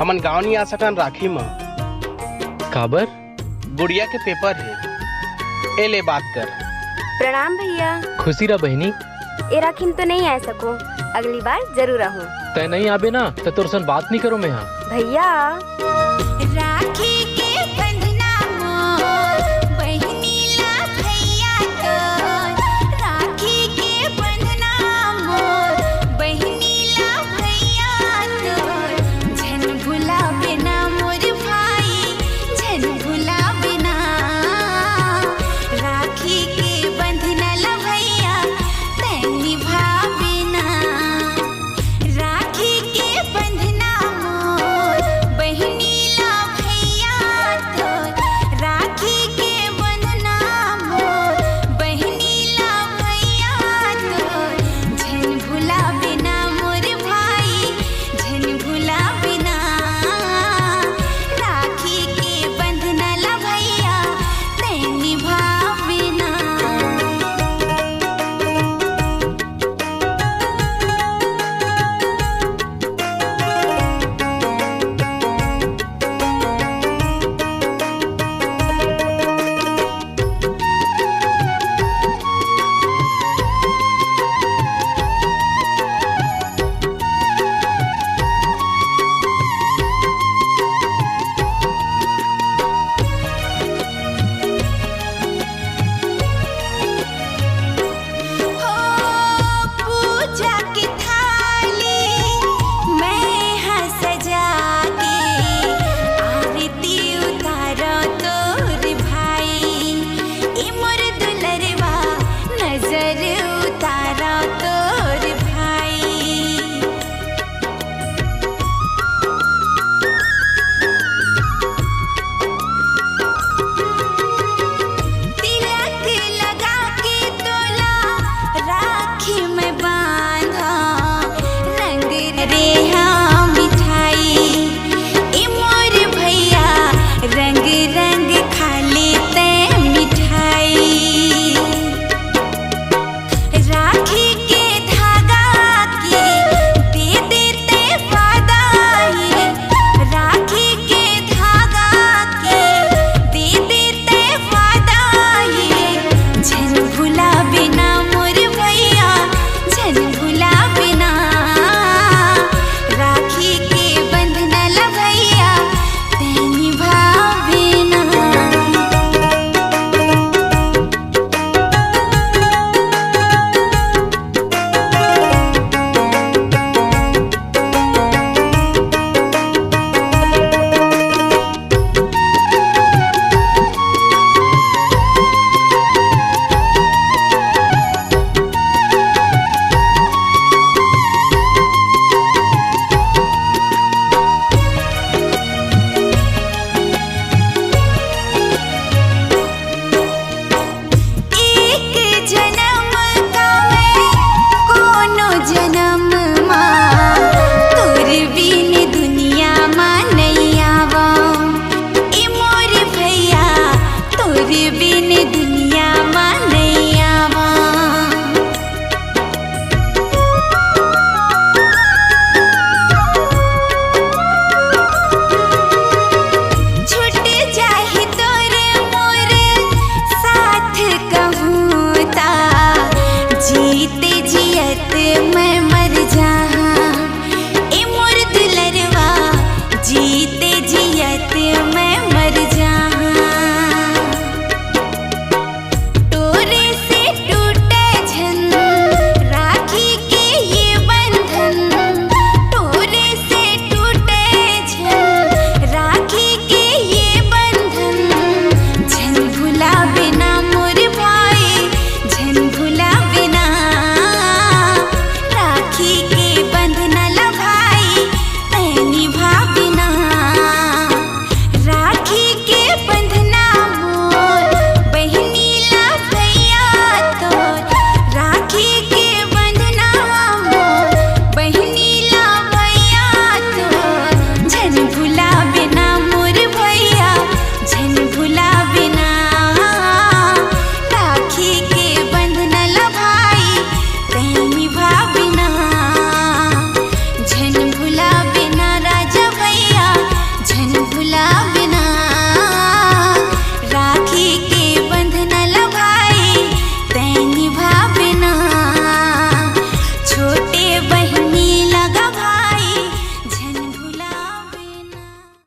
हमन गाँव नहीं आ सकन राखी में। काबर? गुड़िया के पेपर है, ए ले बात कर। प्रणाम भैया। खुशी रह बहनी। ए राखी में तो नहीं आ सको, अगली बार जरूर आहूँ। तय नहीं आबे ना तो तोर सन बात नहीं करो मैं। हाँ भैया राखी के बंधना मोर बहिनी ला भैया तोर, राखी के बंधना मोर बहिनी ला भैया तोर, झन भुलावे ना मोर भाई, झन भुलावे ना। राखी के बंधना ला भैया तै निभावे ना, राखी के बंधना मोर बहिनी ला भैया तोर, राखी के बंधना मोर बहिनी ला भैया तोर, झन भुलावे ना मोर भाई, झन भुलावे ना। राखी के बंधना ला भैया तै निभावे ना। हो पूजा की थाली मैं हाँ सजा के, आरती उतारो तोर भाई, ए मोर दुलरवा नजर उतारो तोर भाई। तिलक लगा के तोला राखी में बांधा, रंग रेहा मिठाई, ए मोर भैया रंग रंग खा लेते मिठाई। राखी के धागा के दे देते वादाई, राखी के धागा के दे देते वादाई, झन भुलावे ना मोर भैया, झन भुलावे ना। राखी के बंधना ला भैया तै निभावे ना। एक जन्म का मैं कोनो जन्म माँ, तोर बिन दुनिया माँ नहीं आवा, ए मोर भैया तोर बिन